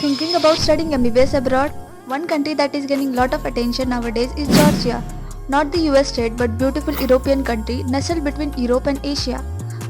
Thinking about studying MBBS abroad? One country that is getting lot of attention nowadays is Georgia. Not the US state but beautiful European country nestled between Europe and Asia.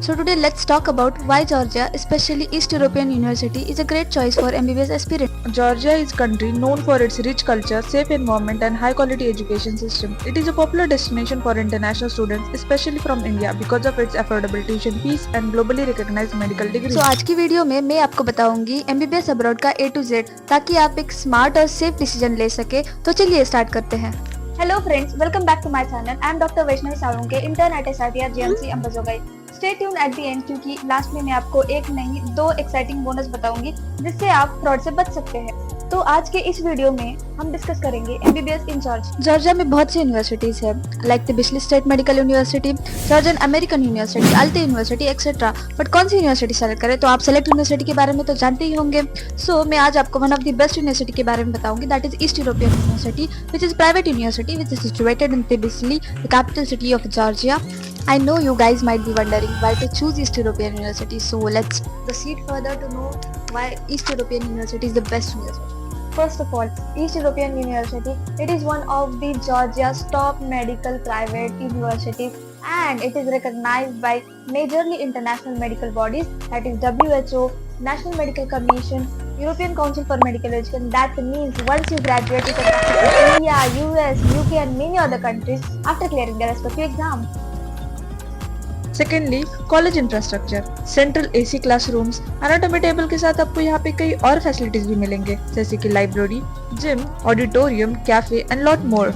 So today let's talk about why Georgia, especially East European University, is a great choice for MBBS aspirants. Georgia is a country known for its rich culture, safe environment and high quality education system. It is a popular destination for international students, especially from India because of its affordable tuition fees and globally recognized medical degrees. So आज की video में मैं आपको बताऊंगी MBBS abroad का A to Z ताकि आप एक स्मार्ट और सेफ डिसीजन ले सके। तो चलिए स्टार्ट करते हैं। Hello friends, welcome back to my channel. I am doctor Vaishnavi Salunke, intern at SRTR GMC Ambajogai. Stay tuned at the end क्योंकि लास्ट में मैं आपको एक नहीं दो एक्साइटिंग बोनस बताऊंगी जिससे आप फ्रॉड से बच सकते हैं। तो आज के इस वीडियो में हम डिस्कस करेंगे MBBS इन जॉर्जिया में बहुत सी यूनिवर्सिटीज है लाइक द बिस्ली state medical university, Georgian American university, Alte university et cetera. But कौन सी यूनिवर्सिटी सेलेक्ट करें? तो आप सेलेक्ट यूनिवर्सिटी के बारे में तो जानते ही होंगे। सो मैं आज आपको one of the best university के बारे में बताऊंगी, that is east European university which is private university which is situated in Tbilisi, the capital city of Georgia. I know you guys might be wondering why to choose East European University. So let's proceed further to know why East European University is the best university. First of all, East European University, it is one of the Georgia's top medical private universities and it is recognized by majorly international medical bodies, that is WHO, National Medical Commission, European Council for Medical Education. That means once you graduate, you can practice in India, US, UK and many other countries after clearing the respective exam. Secondly, college infrastructure, central AC classrooms, anatomy table के साथ आपको यहाँ पे कई और facilities भी मिलेंगे जैसे कि library, gym, auditorium, cafe and lot more.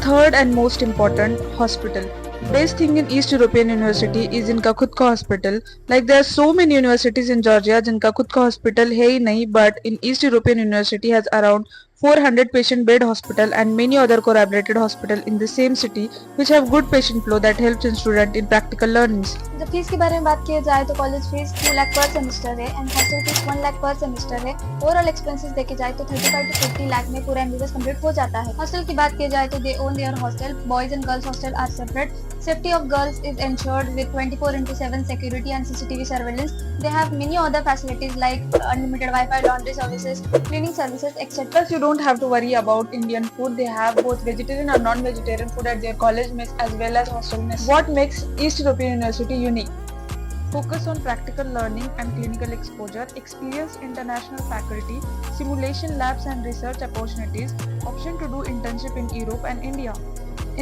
Third and most important, hospital. Best thing in East European university is इनका खुद का hospital. Like there are so many universities in Georgia जिनका खुद का हॉस्पिटल है ही नहीं, but in East European university has around 400 patient bed hospital and many other collaborated hospital in the same city which have good patient flow that helps in student in practical learnings. जब fees के बारे में बात की जाए तो college fees 2 lakh पर semester है एंड हॉस्टल फीस 1 लाख पर सेमेस्टर है। ओवरऑल एक्सपेंसेस देखे जाए तो 35 to 50 लाख में पूरा MBBS कंप्लीट हो जाता है। हॉस्टल की बात की जाए तो they own their hostel, boys and girls hostel are separate. Safety of girls is ensured with 24/7 security and CCTV surveillance. They have many other facilities like unlimited Wi-Fi, laundry services, cleaning services, etc. Plus, you don't have to worry about Indian food. They have both vegetarian and non-vegetarian food at their college mess as well as hostel mess. What makes East European University unique? Focus on practical learning and clinical exposure, experienced international faculty, simulation labs and research opportunities, option to do internship in Europe and India.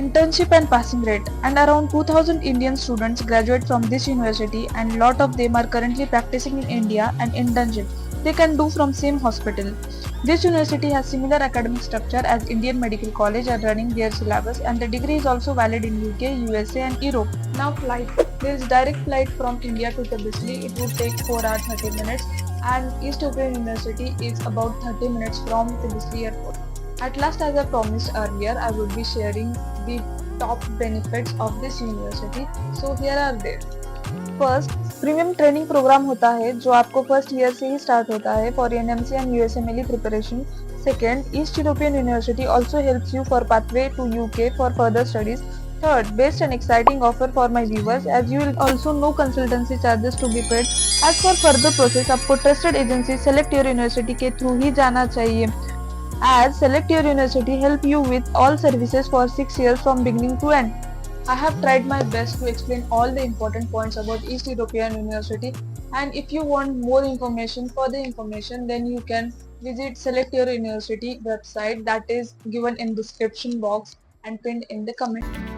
Internship and passing rate, and around 2000 Indian students graduate from this university and lot of them are currently practicing in India and internship they can do from same hospital. This university has similar academic structure as Indian Medical College are running their syllabus and the degree is also valid in UK, USA and Europe. Now flight. There is direct flight from India to Tbilisi. It would take 4 hours 30 minutes and East European University is about 30 minutes from Tbilisi airport. At last, as I promised earlier, I would be sharing the top benefits of this university. So here are they. First, premium training programme होता है जो आपको first year से ही start होता है for NMC and USMLE preparation. Second, East European university also helps you for pathway to UK for further studies. Third, best and exciting offer for my viewers as you will also no consultancy charges to be paid. As for further process, आपको trusted agency select your university के through ही जाना चाहिए। As Select Your University help you with all services for 6 years from beginning to end. I have tried my best to explain all the important points about East European University and if you want more information, further information, then you can visit Select Your University website that is given in description box and pinned in the comment.